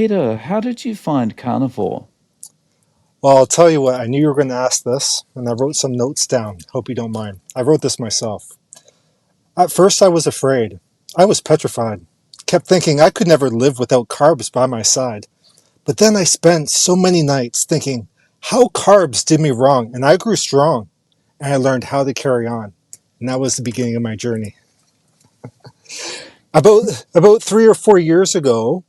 Peter, how did you find carnivore? Well, I'll tell you what, I knew you were going to ask this, and I wrote some notes down. Hope you don't mind. I wrote this myself. At first, I was afraid. I was petrified. Kept thinking I could never live without carbs by my side. But then I spent so many nights thinking how carbs did me wrong, and I grew strong, and I learned how to carry on. And that was the beginning of my journey. About 3 or 4 years ago,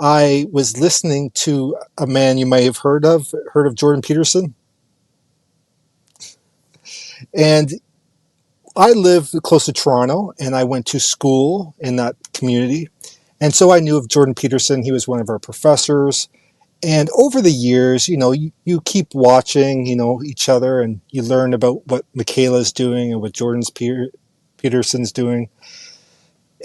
I was listening to a man you may have heard of Jordan Peterson. And I live close to Toronto, and I went to school in that community. And so I knew of Jordan Peterson. He was one of our professors. And over the years, you keep watching, each other, and you learn about what Michaela's doing and what Peterson's doing.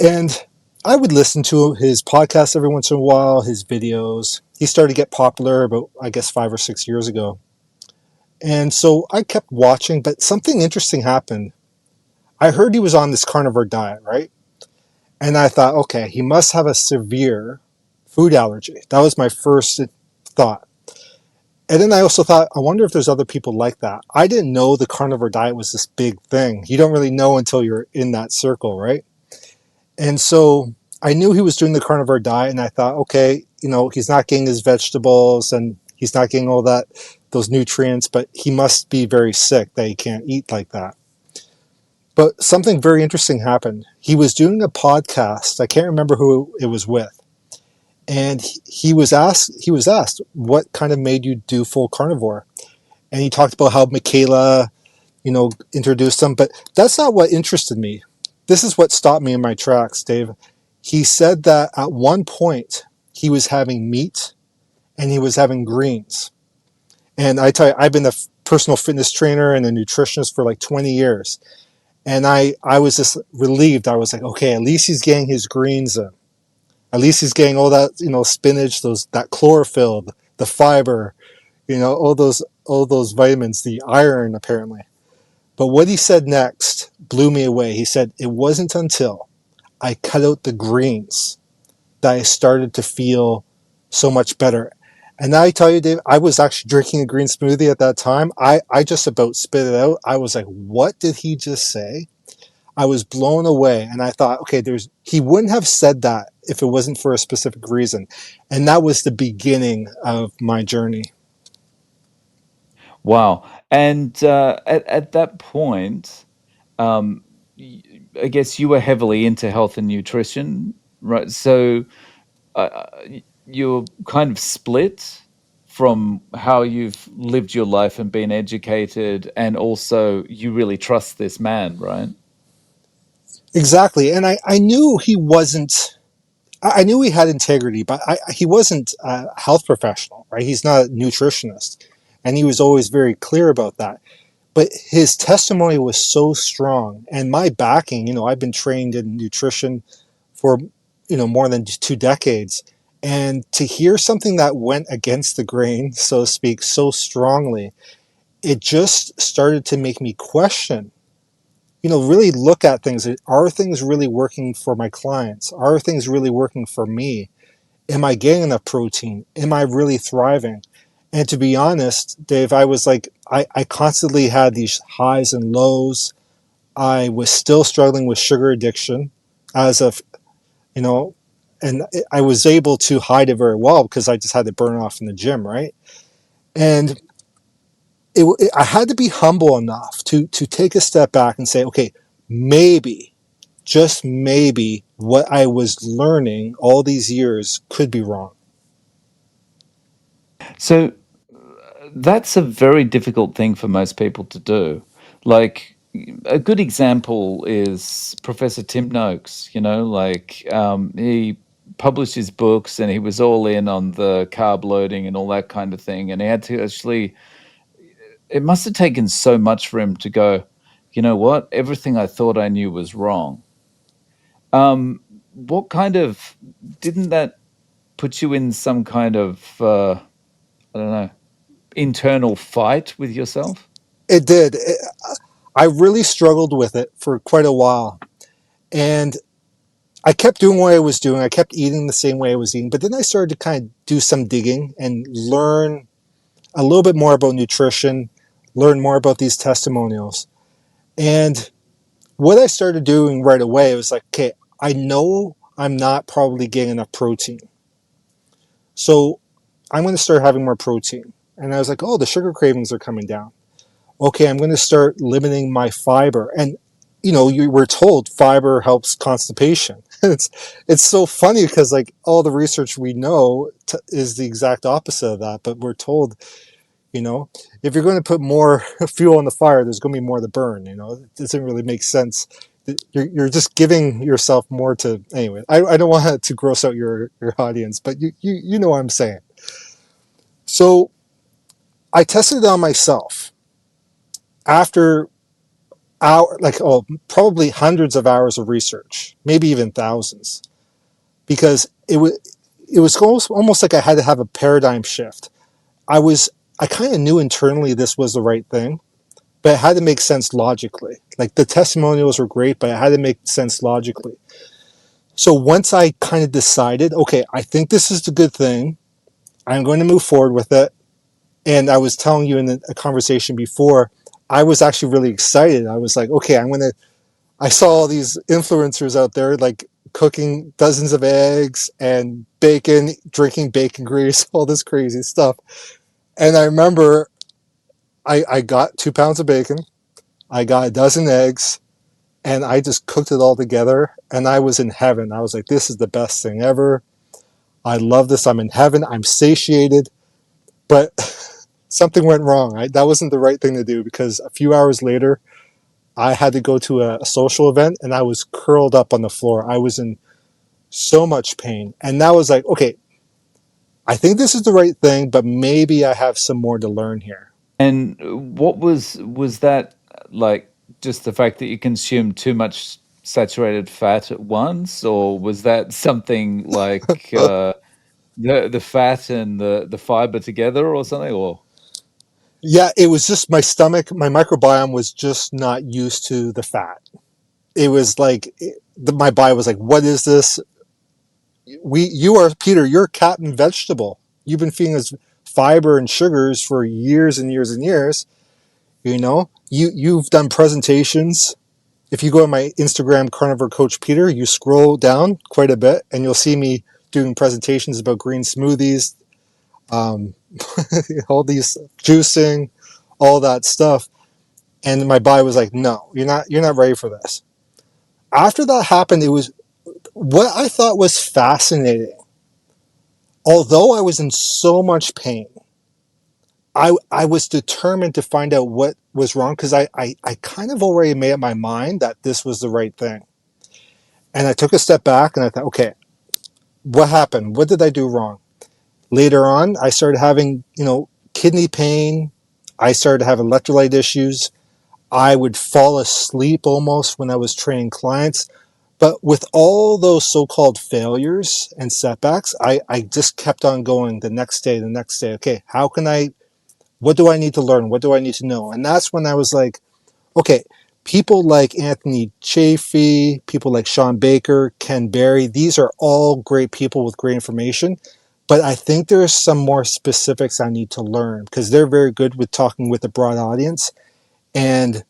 And I would listen to his podcast every once in a while, his videos. He started to get popular about, I guess, 5 or 6 years ago. And so I kept watching, but something interesting happened. I heard he was on this carnivore diet, right? And I thought, okay, he must have a severe food allergy. That was my first thought. And then I also thought, I wonder if there's other people like that. I didn't know the carnivore diet was this big thing. You don't really know until you're in that circle, right? And so I knew he was doing the carnivore diet, and I thought, okay, he's not getting his vegetables and he's not getting all those nutrients, but he must be very sick that he can't eat like that. But something very interesting happened. He was doing a podcast. I can't remember who it was with. And he was asked what kind of made you do full carnivore. And he talked about how Michaela, introduced him. But that's not what interested me. This is what stopped me in my tracks, Dave. He said that at one point he was having meat and he was having greens. And I tell you, I've been a personal fitness trainer and a nutritionist for like 20 years. And I was just relieved. I was like, okay, at least he's getting his greens in. At least he's getting all that, spinach, that chlorophyll, the fiber, all those vitamins, the iron apparently. But what he said next blew me away. He said, it wasn't until I cut out the greens that I started to feel so much better. And I tell you, Dave, I was actually drinking a green smoothie at that time. I just about spit it out. I was like, what did he just say? I was blown away. And I thought, okay, he wouldn't have said that if it wasn't for a specific reason. And that was the beginning of my journey. Wow. And at that point, um, I guess you were heavily into health and nutrition, right? So you're kind of split from how you've lived your life and been educated, and also you really trust this man, right? Exactly. And I knew he wasn't, I knew he had integrity, but he wasn't a health professional, right? He's not a nutritionist. And he was always very clear about that. But his testimony was so strong. And my backing, I've been trained in nutrition for, more than 2 decades. And to hear something that went against the grain, so to speak, so strongly, it just started to make me question, really look at things. Are things really working for my clients? Are things really working for me? Am I getting enough protein? Am I really thriving? And to be honest, Dave, I was like, I constantly had these highs and lows. I was still struggling with sugar addiction as of, you know, and I was able to hide it very well because I just had to burn off in the gym, right? And I had to be humble enough to take a step back and say, okay, maybe, just maybe, what I was learning all these years could be wrong. So that's a very difficult thing for most people to do. Like a good example is Professor Tim Noakes. He published his books and he was all in on the carb loading and all that kind of thing. And he had to actually, it must have taken so much for him to go, you know what? Everything I thought I knew was wrong. What kind of, didn't that put you in some kind of, I don't know, internal fight with yourself? It did. I really struggled with it for quite a while. And I kept doing what I was doing. I kept eating the same way I was eating, but then I started to kind of do some digging and learn a little bit more about nutrition, learn more about these testimonials. And what I started doing right away was like, okay, I know I'm not probably getting enough protein. So I'm going to start having more protein. And I was like, oh, the sugar cravings are coming down. Okay, I'm going to start limiting my fiber. And you were told fiber helps constipation. It's so funny because like all the research we know is the exact opposite of that, but we're told, you know, if you're going to put more fuel on the fire, there's going to be more to burn. It doesn't really make sense. You're just giving yourself more to anyway. I don't want to gross out your audience, but you know what I'm saying. So I tested it on myself after probably hundreds of hours of research, maybe even thousands, because it was almost like I had to have a paradigm shift. I kind of knew internally this was the right thing, but it had to make sense logically. Like the testimonials were great, but it had to make sense logically. So once I kind of decided, okay, I think this is the good thing, I'm going to move forward with it. And I was telling you in a conversation before, I was actually really excited. I was like, okay, I saw all these influencers out there like cooking dozens of eggs and bacon, drinking bacon grease, all this crazy stuff. And I remember I got 2 pounds of bacon, I got a dozen eggs, and I just cooked it all together. And I was in heaven. I was like, this is the best thing ever. I love this. I'm in heaven. I'm satiated. But something went wrong. That wasn't the right thing to do because a few hours later, I had to go to a social event and I was curled up on the floor. I was in so much pain. And that was like, okay, I think this is the right thing, but maybe I have some more to learn here. And what was that like just the fact that you consumed too much saturated fat at once, or was that something like the fat and the fiber together or something? Or Yeah, it was just my stomach, my microbiome was just not used to the fat. It was like my body was like, "What is this? You are Peter. You're Captain Vegetable. You've been feeding us fiber and sugars for years and years and years. You've done presentations. If you go to my Instagram, Carnivore Coach Peter, you scroll down quite a bit, and you'll see me doing presentations about green smoothies, um, all these juicing, all that stuff." And my body was like, "No, you're not ready for this." After that happened, it was what I thought was fascinating. Although I was in so much pain, I was determined to find out what was wrong because I kind of already made up my mind that this was the right thing. And I took a step back and I thought, okay, what happened? What did I do wrong? Later on, I started having, kidney pain. I started to have electrolyte issues. I would fall asleep almost when I was training clients. But with all those so-called failures and setbacks, I just kept on going the next day, the next day. Okay, what do I need to learn? What do I need to know? And that's when I was like, okay, people like Anthony Chafee, people like Sean Baker, Ken Berry, these are all great people with great information. But I think there's some more specifics I need to learn because they're very good with talking with a broad audience. And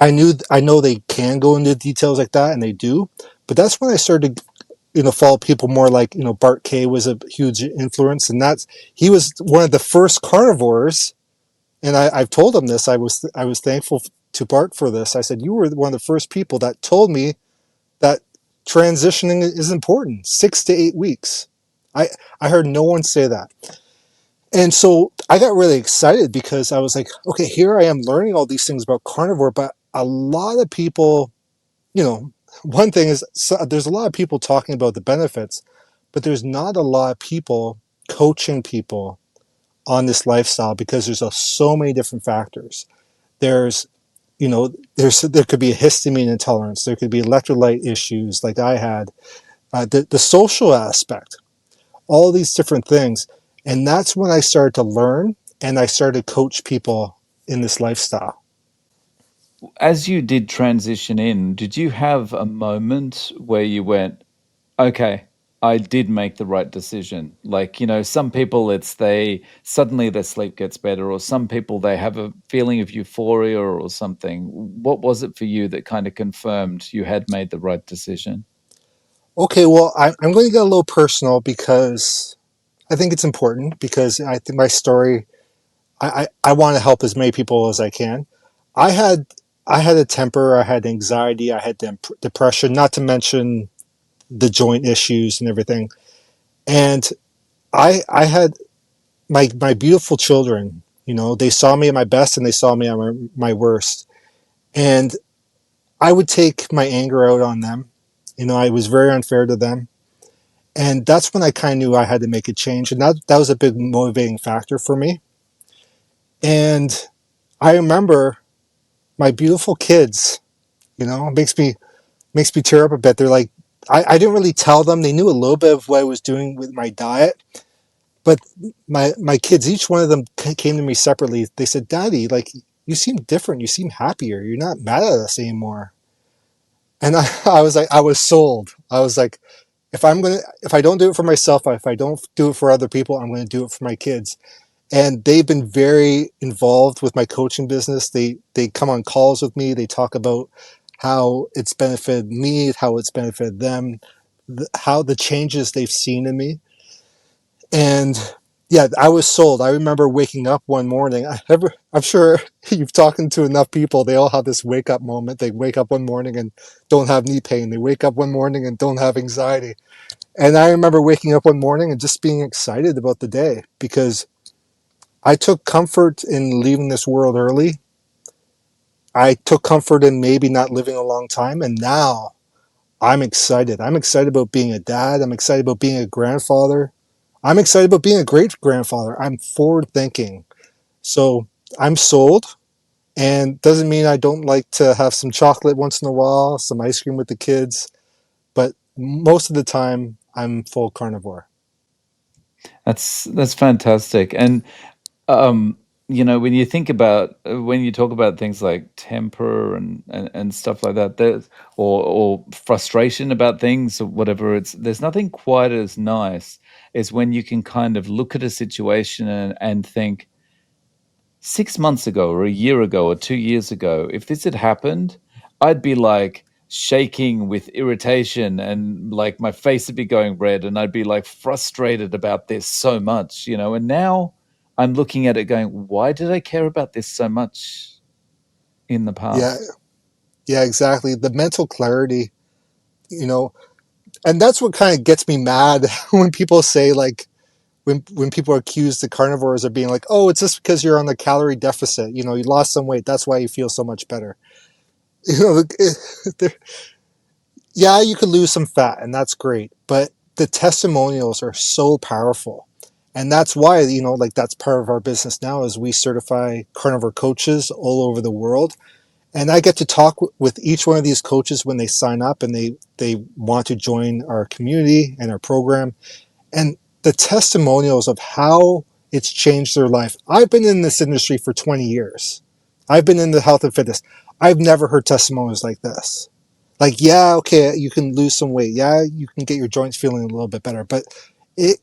I know they can go into details like that, and they do. But that's when I started to, follow people more like, Bart Kay was a huge influence, and he was one of the first carnivores. And I've told him this. I was thankful to Bart for this. I said, you were one of the first people that told me that transitioning is important, 6 to 8 weeks. I I heard no one say that. And so I got really excited because I was like, okay, here I am learning all these things about carnivore, but a lot of people, you know, one thing is there's a lot of people talking about the benefits, but there's not a lot of people coaching people on this lifestyle because there's so many different factors. There's there could be a histamine intolerance. There could be electrolyte issues like I had. The social aspect, all these different things. And that's when I started to learn and I started to coach people in this lifestyle. as you did transition in, did you have a moment where you went, okay, I did make the right decision. Like, some people it's they suddenly their sleep gets better, or some people they have a feeling of euphoria or something. What was it for you that kind of confirmed you had made the right decision? Okay, well, I'm going to get a little personal because I think it's important because I think my story, I want to help as many people as I can. I had I had a temper, I had anxiety, I had depression, not to mention the joint issues and everything. And I had my beautiful children. They saw me at my best and they saw me at my worst. And I would take my anger out on them. I was very unfair to them. And that's when I kind of knew I had to make a change. And that was a big motivating factor for me. And I remember my beautiful kids, it makes me tear up a bit. They're like, I didn't really tell them. They knew a little bit of what I was doing with my diet. But my kids, each one of them came to me separately. They said, "Daddy, like you seem different. You seem happier. You're not mad at us anymore." And I was like, I was sold. I was like, if I don't do it for myself, if I don't do it for other people, I'm gonna do it for my kids. And they've been very involved with my coaching business. They come on calls with me. They talk about how it's benefited me, how it's benefited them, how the changes they've seen in me. And yeah, I was sold. I remember waking up one morning. I'm sure you've talked to enough people. They all have this wake up moment. They wake up one morning and don't have knee pain. They wake up one morning and don't have anxiety. And I remember waking up one morning and just being excited about the day because I took comfort in leaving this world early. I took comfort in maybe not living a long time. And now I'm excited. I'm excited about being a dad. I'm excited about being a grandfather. I'm excited about being a great grandfather. I'm forward thinking. So I'm sold. And doesn't mean I don't like to have some chocolate once in a while, some ice cream with the kids. But most of the time, I'm full carnivore. That's fantastic. And um, when you think about when you talk about things like temper and stuff like that, or frustration about things or whatever, there's nothing quite as nice as when you can kind of look at a situation and think 6 months ago or a year ago or 2 years ago, if this had happened, I'd be like shaking with irritation and like my face would be going red and I'd be like frustrated about this so much, and now I'm looking at it going, why did I care about this so much in the Yeah, past? yeah, exactly. The mental clarity, you know, and that's what kind of gets me mad when people say like, when people accuse the carnivores of being like, oh, it's just because you're on the calorie deficit. You lost some weight. That's why you feel so much better. You know, yeah, you could lose some fat, and that's great. But the testimonials are so powerful, and that's why like that's part of our business now is we certify carnivore coaches all over the world, and I get to talk with each one of these coaches when they sign up and they want to join our community and our program, and the testimonials of how it's changed their life. I've been in this industry for 20 years. I've been in the health and fitness. I've never heard testimonials like this. Like, yeah, okay, you can lose some weight. Yeah, you can get your joints feeling a little bit better. But it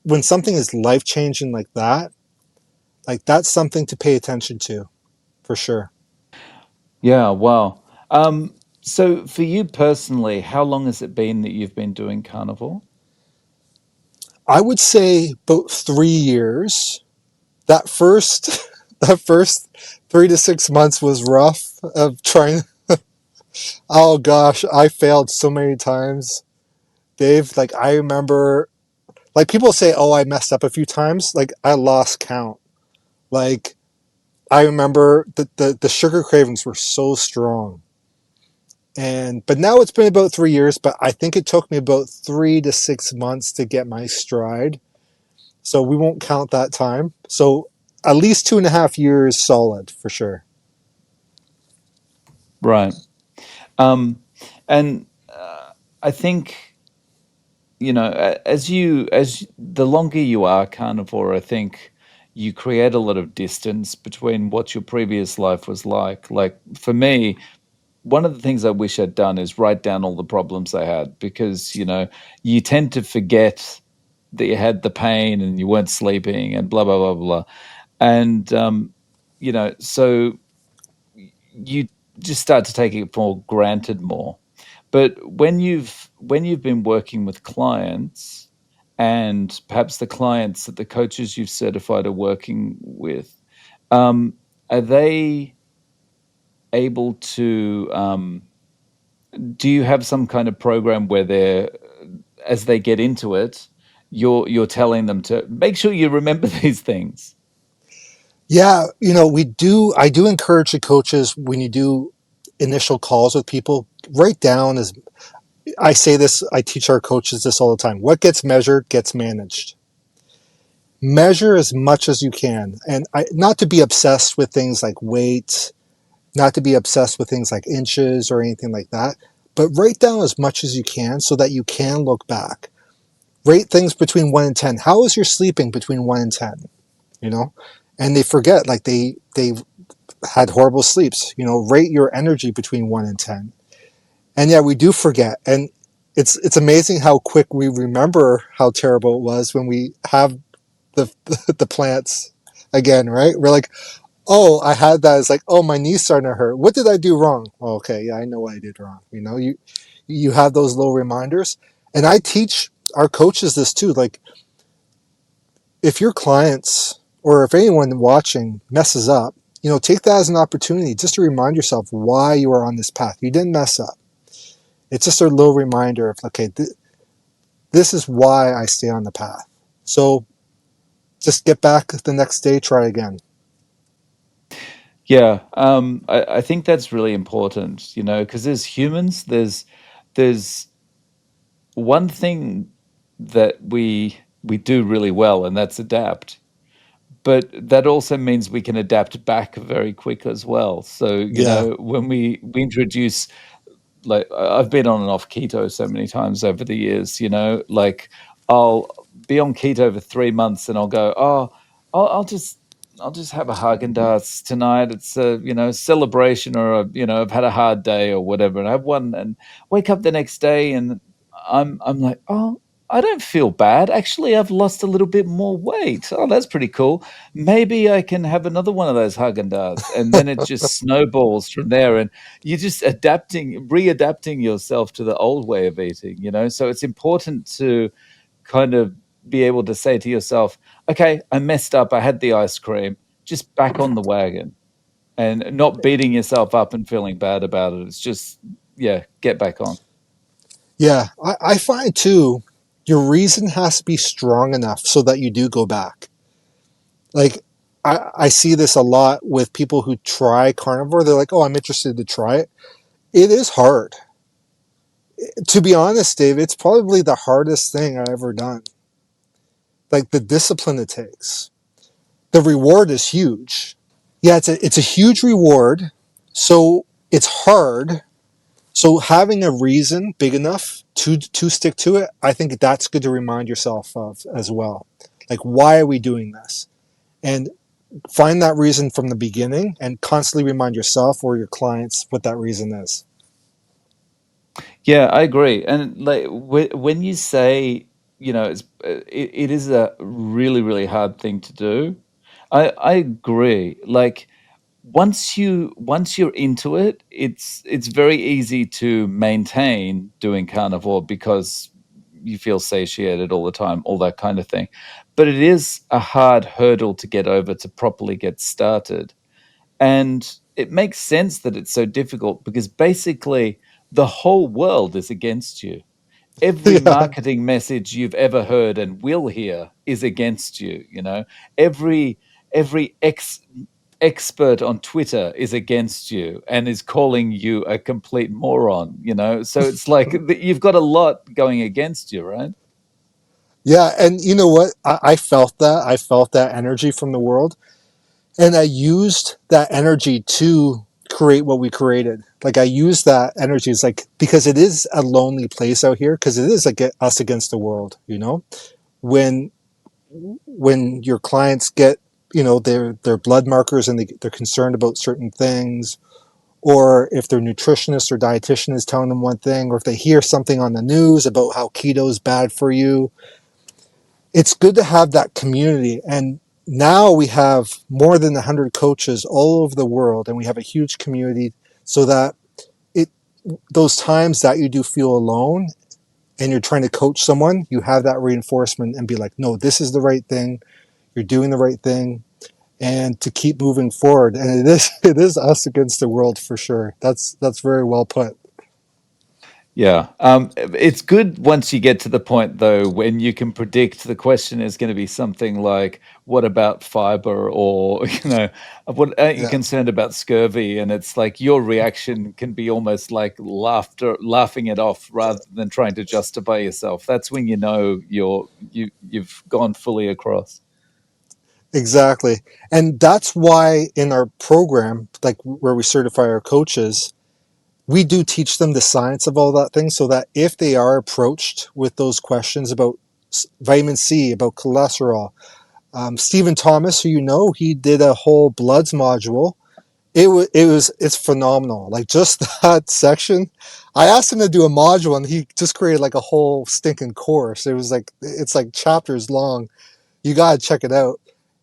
when something is life changing like that's something to pay attention to for sure. Yeah, wow. So for you personally, how long has it been that you've been doing carnivore? I would say about 3 years. That first that first 3 to 6 months was rough of trying. Oh gosh, I failed so many times, Dave. Like I remember, like people say, "Oh, I messed up a few times." Like I lost count. Like I remember the sugar cravings were so strong, and but now it's been about 3 years. But I think it took me about 3 to 6 months to get my stride. So we won't count that time. So at least 2.5 years solid for sure. Right. Um, and I think as the longer you are carnivore, I think you create a lot of distance between what your previous life was like. Like for me, one of the things I wish I'd done is write down all the problems I had, because you tend to forget that you had the pain and you weren't sleeping and blah blah blah blah, and so you just start to take it for granted more. But when you've been working with clients, and perhaps the clients that the coaches you've certified are working with, um, are they able to? Do you have some kind of program where they're, as they get into it, you're telling them to make sure you remember these things? Yeah, we do. I do encourage the coaches when you do initial calls with people, write down as I say this, I teach our coaches this all the time. What gets measured gets managed. Measure as much as you can, and not to be obsessed with things like weight, not to be obsessed with things like inches or anything like that, but write down as much as you can so that you can look back. Rate things between 1 and 10. How is your sleeping between 1 and 10? You know? And they forget, like they had horrible sleeps. Rate your energy between 1 and 10. And yeah, we do forget. And it's amazing how quick we remember how terrible it was when we have the the plants again, right? We're like, oh, I had that. It's like, oh, my knee's starting to hurt. What did I do wrong? Oh, okay, yeah, I know what I did wrong. You have those little reminders. And I teach our coaches this too. Like, if your clients or if anyone watching messes up, take that as an opportunity just to remind yourself why you are on this path. You didn't mess up. It's just a little reminder of, okay, this is why I stay on the path. So just get back the next day, try again. Yeah, I think that's really important, because as humans, there's one thing that we do really well, and that's adapt. But that also means we can adapt back very quick as well. So, Yeah. when we introduce, like, I've been on and off keto so many times over the years, like I'll be on keto for 3 months and I'll go, oh, I'll, I'll just I'll just have a Haagen-Dazs tonight. It's a celebration, or I've had a hard day or whatever, and I have one, and wake up the next day and I'm like, oh, I don't feel bad. Actually, I've lost a little bit more weight. Oh, that's pretty cool. Maybe I can have another one of those Haagen-Dazs, and then it just snowballs from there. And you're just readapting yourself to the old way of eating, So it's important to kind of be able to say to yourself, okay, I messed up. I had the ice cream, just back on the wagon, and not beating yourself up and feeling bad about it. It's just, yeah, get back on. Yeah. I find too, your reason has to be strong enough so that you do go back. Like, I see this a lot with people who try carnivore. They're like, oh, I'm interested to try it. It is hard. To be honest, Dave, it's probably the hardest thing I've ever done. Like, the discipline it takes. The reward is huge. Yeah, it's a huge reward. So it's hard. So having a reason big enough to stick to it, I think that's good to remind yourself of as well. Like, why are we doing this? And find that reason from the beginning and constantly remind yourself or your clients what that reason is. Yeah, I agree. And like when you say, it is a really, really hard thing to do. I agree. Like, once you're into it, it's very easy to maintain doing carnivore because you feel satiated all the time, all that kind of thing. But it is a hard hurdle to get over to properly get started. And it makes sense that it's so difficult because basically the whole world is against you. Every Yeah, marketing message you've ever heard and will hear is against you. Every expert on Twitter is against you and is calling you a complete moron. So it's like you've got a lot going against you, right? yeah, and you know what? I felt that. I felt that energy from the world, and I used that energy to create what we created. Like, I used that energy. It's like, because it is a lonely place out here, because it is like us against the world. When your clients get their blood markers and they're concerned about certain things, or if their nutritionist or dietitian is telling them one thing, or if they hear something on the news about how keto is bad for you. It's good to have that community. And now we have more than 100 coaches all over the world, and we have a huge community, so that it those times that you do feel alone and you're trying to coach someone, you have that reinforcement and be like, no, this is the right thing. You're doing the right thing, and to keep moving forward. And it is us against the world for sure. That's very well put. Yeah. It's good once you get to the point, though, when you can predict the question is going to be something like, what about fiber? Or, what aren't you Yeah, concerned about scurvy? And it's like your reaction can be almost like laughing it off rather than trying to justify yourself. That's when you know you've gone fully across. exactly. And that's why in our program, like where we certify our coaches, we do teach them the science of all that thing, so that if they are approached with those questions about vitamin C, about cholesterol, Stephen Thomas, who you know, he did a whole bloods module. It's phenomenal. Like just that section, I asked him to do a module, and he just created like a whole stinking course. It's like chapters long. You gotta check it out.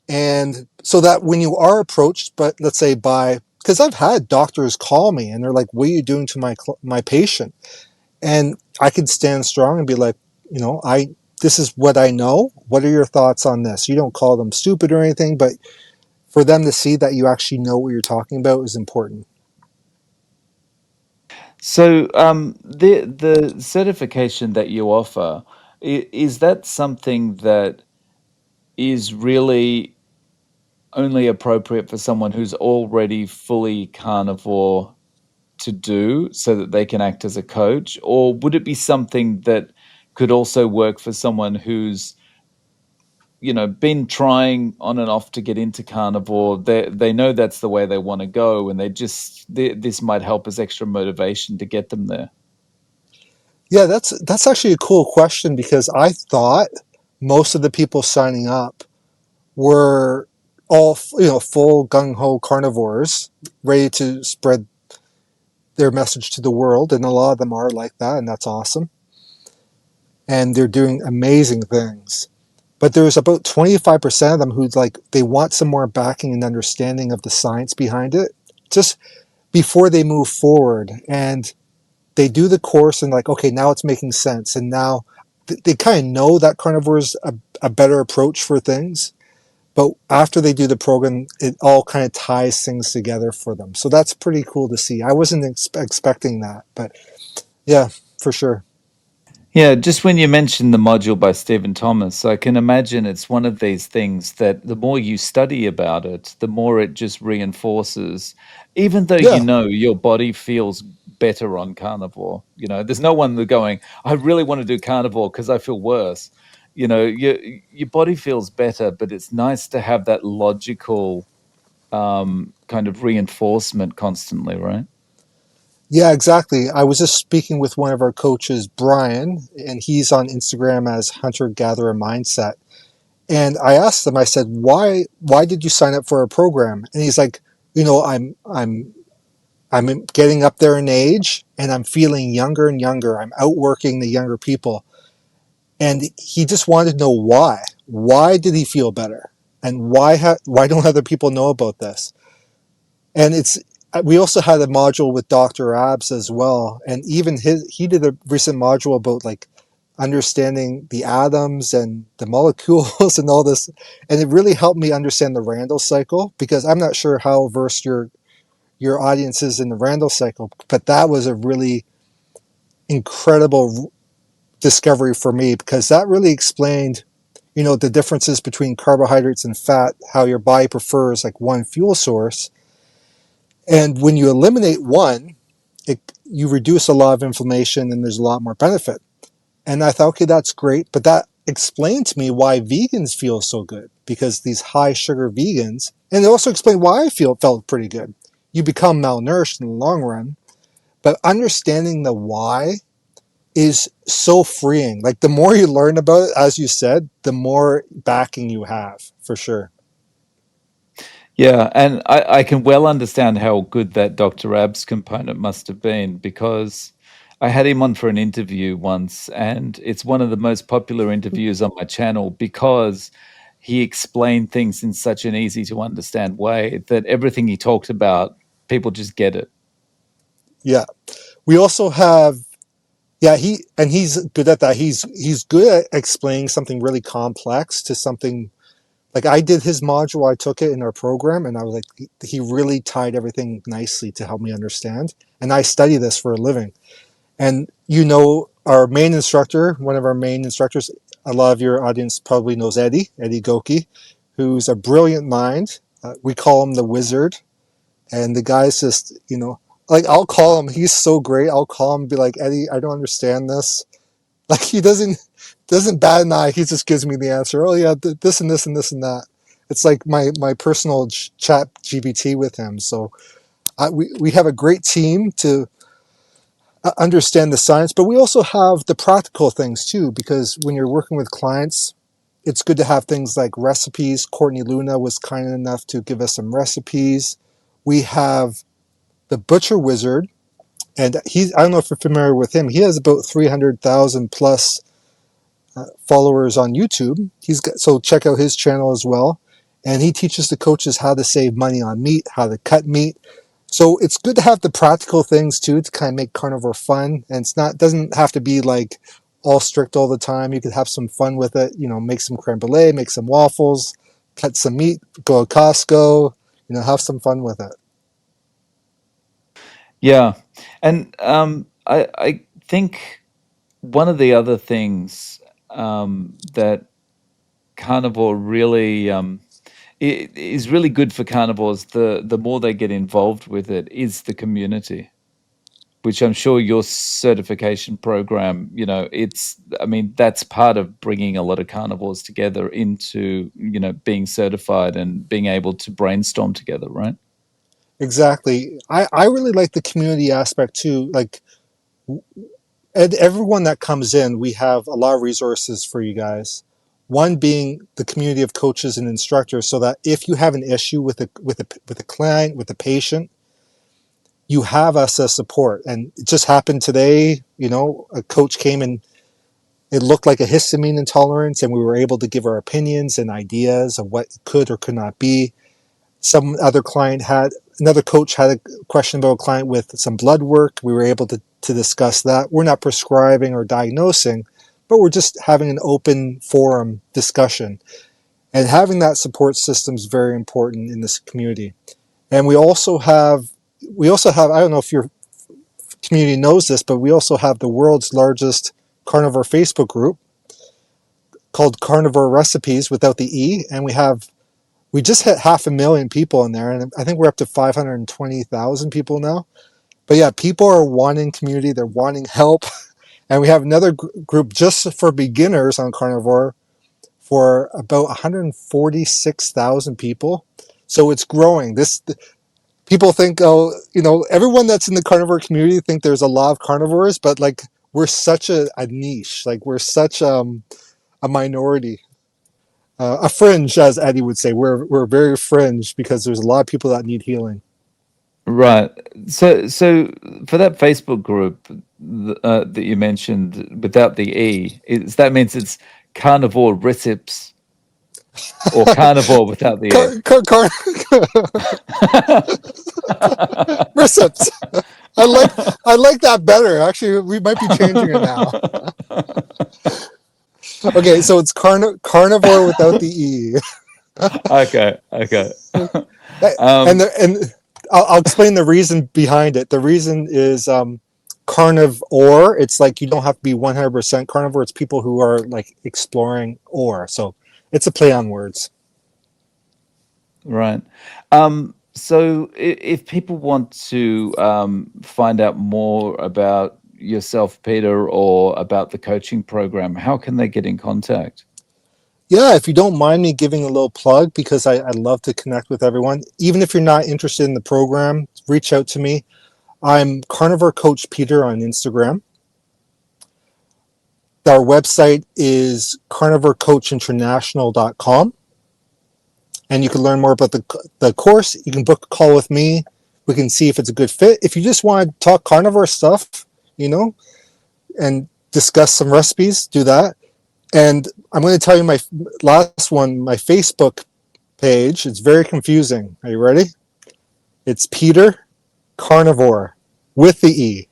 And so that when you are approached, but let's say by, because I've had doctors call me and they're like, "What are you doing to my patient?" And I could stand strong and be like, I this is what I know. What are your thoughts on this? You don't call them stupid or anything, but for them to see that you actually know what you're talking about is important. So, the certification that you offer, is that something that is really only appropriate for someone who's already fully carnivore to do so that they can act as a coach? Or would it be something that could also work for someone who's, been trying on and off to get into carnivore? They know that's the way they want to go, and this might help as extra motivation to get them there. Yeah, that's actually a cool question, because I thought most of the people signing up were all full gung ho carnivores ready to spread their message to the world, and a lot of them are like that, and that's awesome. And they're doing amazing things. But there's about 25% of them who like they want some more backing and understanding of the science behind it, just before they move forward. And they do the course and like, okay, now it's making sense. And now they kind of know that carnivore is a better approach for things. But after they do the program, it all kind of ties things together for them. So that's pretty cool to see. I wasn't expecting that, but yeah, for sure. Yeah, just when you mentioned the module by Stephen Thomas, I can imagine it's one of these things that the more you study about it, the more it just reinforces, even though Yeah. your body feels better on carnivore. There's no one that going, I really want to do carnivore because I feel worse. Your body feels better, but it's nice to have that logical kind of reinforcement constantly, right? Yeah, exactly. I was just speaking with one of our coaches, Brian, and he's on Instagram as Hunter Gatherer Mindset. And I asked him, I said, why did you sign up for a program? And he's like, I'm getting up there in age, and I'm feeling younger and younger. I'm outworking the younger people. And he just wanted to know why. Why did he feel better? And why don't other people know about this? And we also had a module with Dr. Abs as well, and even he did a recent module about like understanding the atoms and the molecules and all this, and it really helped me understand the Randall cycle, because I'm not sure how versed your audience is in the Randall cycle, but that was a really incredible discovery for me, because that really explained the differences between carbohydrates and fat, how your body prefers like one fuel source, and when you eliminate one, you reduce a lot of inflammation and there's a lot more benefit. And I thought, okay, that's great. But that explained to me why vegans feel so good, because these high sugar vegans, and it also explained why I felt pretty good. You become malnourished in the long run, but understanding the why is so freeing. Like the more you learn about it, as you said, the more backing you have, for sure. Yeah, and I can well understand how good that Dr. Abs component must have been because I had him on for an interview once, and it's one of the most popular interviews on my channel because he explained things in such an easy to understand way that everything he talked about, people just get it. Yeah. We also have, yeah, he's good at that. He's good at explaining something really complex to something like I did his module, I took it in our program, and I was like, he really tied everything nicely to help me understand. And I study this for a living. And our main instructor, one of our main instructors, a lot of your audience probably knows Eddie Goki, who's a brilliant mind. We call him the wizard. And the guy's just, like I'll call him, he's so great. I'll call him and be like, Eddie, I don't understand this. Like he doesn't bat an eye. He just gives me the answer. Oh yeah, this and this and this and that. It's like my personal chat GBT with him. So we have a great team to understand the science, but we also have the practical things too. Because when you're working with clients, it's good to have things like recipes. Courtney Luna was kind enough to give us some recipes. We have the Butcher Wizard, and I don't know if you're familiar with him. He has about 300,000 plus followers on YouTube. So check out his channel as well. And he teaches the coaches how to save money on meat, how to cut meat. So it's good to have the practical things too to kind of make carnivore fun. And doesn't have to be like all strict all the time. You could have some fun with it. Make some creme brulee, make some waffles, cut some meat, go to Costco. Have some fun with it. Yeah, and I think one of the other things that carnivore really is really good for carnivores. The more they get involved with it, is the community, which I'm sure your certification program, it's. I mean, that's part of bringing a lot of carnivores together into being certified and being able to brainstorm together, right? Exactly. I really like the community aspect too. Like, and everyone that comes in, we have a lot of resources for you guys. One being the community of coaches and instructors, so that if you have an issue with a client, with a patient, you have us as support. And it just happened today. A coach came and it looked like a histamine intolerance, and we were able to give our opinions and ideas of what could or could not be. Another coach had a question about a client with some blood work. We were able to discuss that. We're not prescribing or diagnosing, but we're just having an open forum discussion. And having that support system is very important in this community. And we also have, I don't know if your community knows this, but we also have the world's largest carnivore Facebook group called Carnivore Recipes without the E. And we just hit 500,000 people in there, and I think we're up to 520,000 people now. But yeah, people are wanting community, they're wanting help. And we have another group just for beginners on carnivore for about 146,000 people. So it's growing. This People think, oh, everyone that's in the carnivore community think there's a lot of carnivores, but like we're such a niche, like we're such a minority, a fringe, as Eddie would say. We're very fringe because there's a lot of people that need healing. Right. So for that Facebook group that you mentioned without the E, that means it's carnivore recipes or carnivore without the E. car, car, car, Receipts. I like I like that better. Actually, we might be changing it now. Okay, so it's carnivore without the E. Okay, okay. and Um, I'll explain the reason behind it. The reason is carnivore. It's like you don't have to be 100% carnivore. It's people who are like exploring or. So it's a play on words. right. So if people want to find out more about yourself, Peter, or about the coaching program, how can they get in contact? Yeah, if you don't mind me giving a little plug, because I love to connect with everyone. Even if you're not interested in the program, reach out to me. I'm Carnivore Coach Peter on Instagram. Our website is carnivorecoachinternational.com. and you can learn more about the course. You can book a call with me. We can see if it's a good fit. If you just want to talk carnivore stuff, you know, and discuss some recipes, do that. And I'm going to tell you my last one, my Facebook page. It's very confusing. Are you ready? It's Peter Carnivore with the E.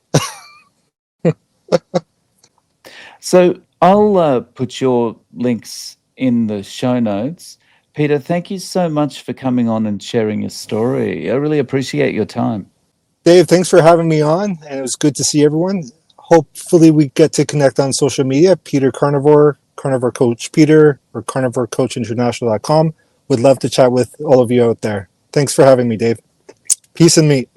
So I'll put your links in the show notes. Peter, thank you so much for coming on and sharing your story. I really appreciate your time. Dave, thanks for having me on, and it was good to see everyone. Hopefully, we get to connect on social media. Peter Carnivore, Carnivore Coach Peter, or carnivorecoachinternational.com. Would love to chat with all of you out there. Thanks for having me, Dave. Peace and meat.